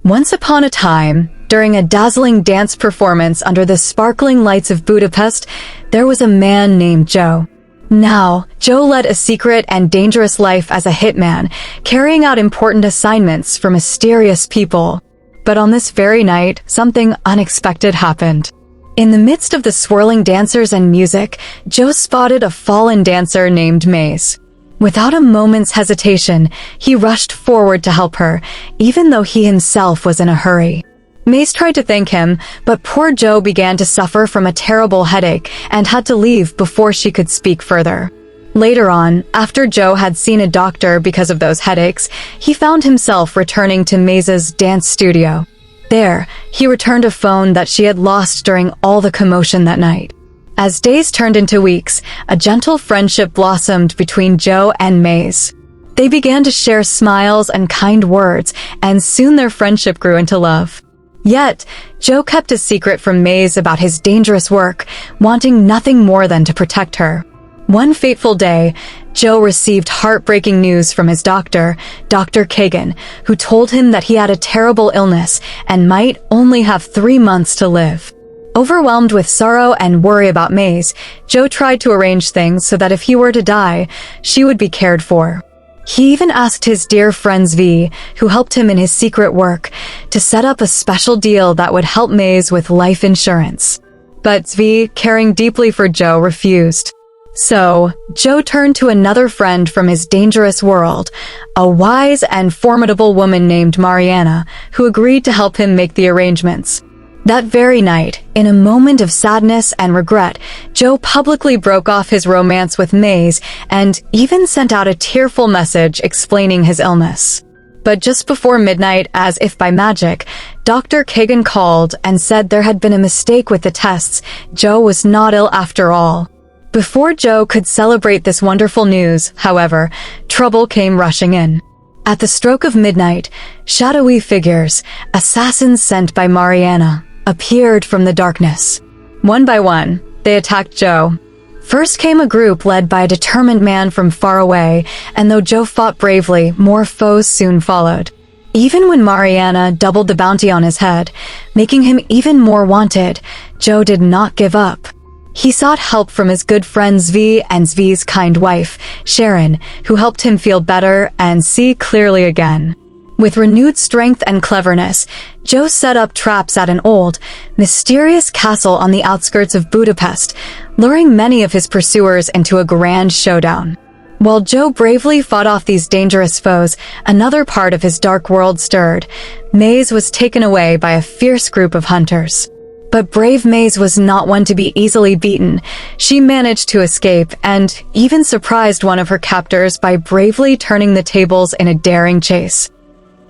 Once upon a time, during a dazzling dance performance under the sparkling lights of Budapest, there was a man named Joe. Now, Joe led a secret and dangerous life as a hitman, carrying out important assignments for mysterious people. But on this very night, something unexpected happened. In the midst of the swirling dancers and music, Joe spotted a fallen dancer named Maze. Without a moment's hesitation, he rushed forward to help her, even though he himself was in a hurry. Maze tried to thank him, but poor Joe began to suffer from a terrible headache and had to leave before she could speak further. Later on, after Joe had seen a doctor because of those headaches, he found himself returning to Maze's dance studio. There, he returned a phone that she had lost during all the commotion that night. As days turned into weeks, a gentle friendship blossomed between Joe and Maze. They began to share smiles and kind words, and soon their friendship grew into love. Yet, Joe kept a secret from Maze about his dangerous work, wanting nothing more than to protect her. One fateful day, Joe received heartbreaking news from his doctor, Dr. Kagan, who told him that he had a terrible illness and might only have 3 months to live. Overwhelmed with sorrow and worry about Maze, Joe tried to arrange things so that if he were to die, she would be cared for. He even asked his dear friend Zvi, who helped him in his secret work, to set up a special deal that would help Maze with life insurance. But Zvi, caring deeply for Joe, refused. So, Joe turned to another friend from his dangerous world, a wise and formidable woman named Mariana, who agreed to help him make the arrangements. That very night, in a moment of sadness and regret, Joe publicly broke off his romance with Maze and even sent out a tearful message explaining his illness. But just before midnight, as if by magic, Dr. Kagan called and said there had been a mistake with the tests. Joe was not ill after all. Before Joe could celebrate this wonderful news, however, trouble came rushing in. At the stroke of midnight, shadowy figures, assassins sent by Mariana, appeared from the darkness. One by one, they attacked Joe. First came a group led by a determined man from far away, and though Joe fought bravely, more foes soon followed. Even when Mariana doubled the bounty on his head, making him even more wanted, Joe did not give up. He sought help from his good friend Zvi and Zvi's kind wife, Sharon, who helped him feel better and see clearly again. With renewed strength and cleverness, Joe set up traps at an old, mysterious castle on the outskirts of Budapest, luring many of his pursuers into a grand showdown. While Joe bravely fought off these dangerous foes, another part of his dark world stirred. Maze was taken away by a fierce group of hunters. But brave Maze was not one to be easily beaten. She managed to escape and even surprised one of her captors by bravely turning the tables in a daring chase.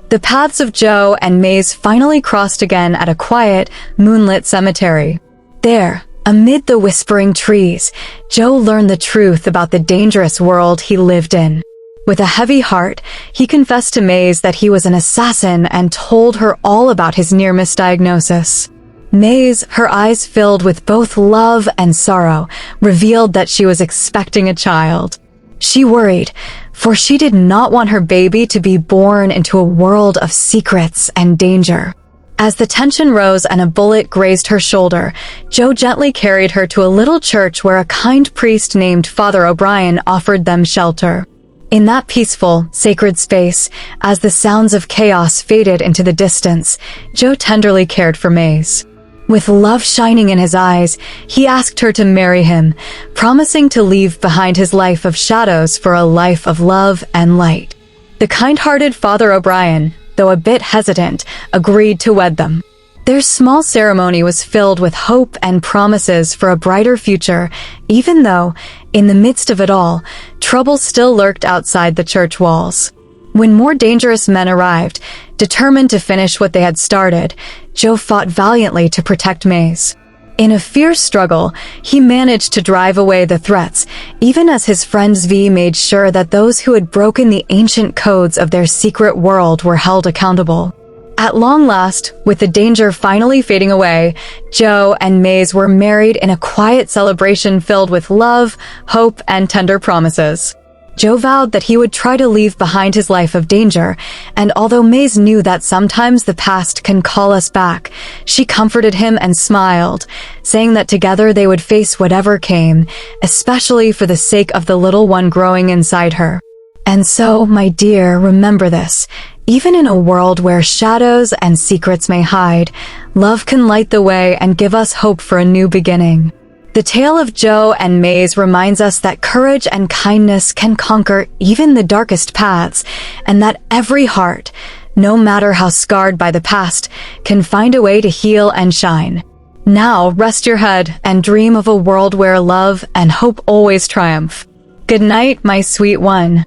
The paths of Joe and Maze finally crossed again at a quiet, moonlit cemetery. There, amid the whispering trees, Joe learned the truth about the dangerous world he lived in. With a heavy heart, he confessed to Maze that he was an assassin and told her all about his near misdiagnosis. Maze, her eyes filled with both love and sorrow, revealed that she was expecting a child. She worried, for she did not want her baby to be born into a world of secrets and danger. As the tension rose and a bullet grazed her shoulder, Joe gently carried her to a little church where a kind priest named Father O'Brien offered them shelter. In that peaceful, sacred space, as the sounds of chaos faded into the distance, Joe tenderly cared for Maze. With love shining in his eyes, he asked her to marry him, promising to leave behind his life of shadows for a life of love and light. The kind-hearted Father O'Brien, though a bit hesitant, agreed to wed them. Their small ceremony was filled with hope and promises for a brighter future, even though, in the midst of it all, trouble still lurked outside the church walls. When more dangerous men arrived, determined to finish what they had started, Joe fought valiantly to protect Maze. In a fierce struggle, he managed to drive away the threats, even as his friend Zvi made sure that those who had broken the ancient codes of their secret world were held accountable. At long last, with the danger finally fading away, Joe and Maze were married in a quiet celebration filled with love, hope, and tender promises. Joe vowed that he would try to leave behind his life of danger, and although Maze knew that sometimes the past can call us back, she comforted him and smiled, saying that together they would face whatever came, especially for the sake of the little one growing inside her. And so, my dear, remember this. Even in a world where shadows and secrets may hide, love can light the way and give us hope for a new beginning. The tale of Joe and Maze reminds us that courage and kindness can conquer even the darkest paths, and that every heart, no matter how scarred by the past, can find a way to heal and shine. Now, rest your head and dream of a world where love and hope always triumph. Good night, my sweet one.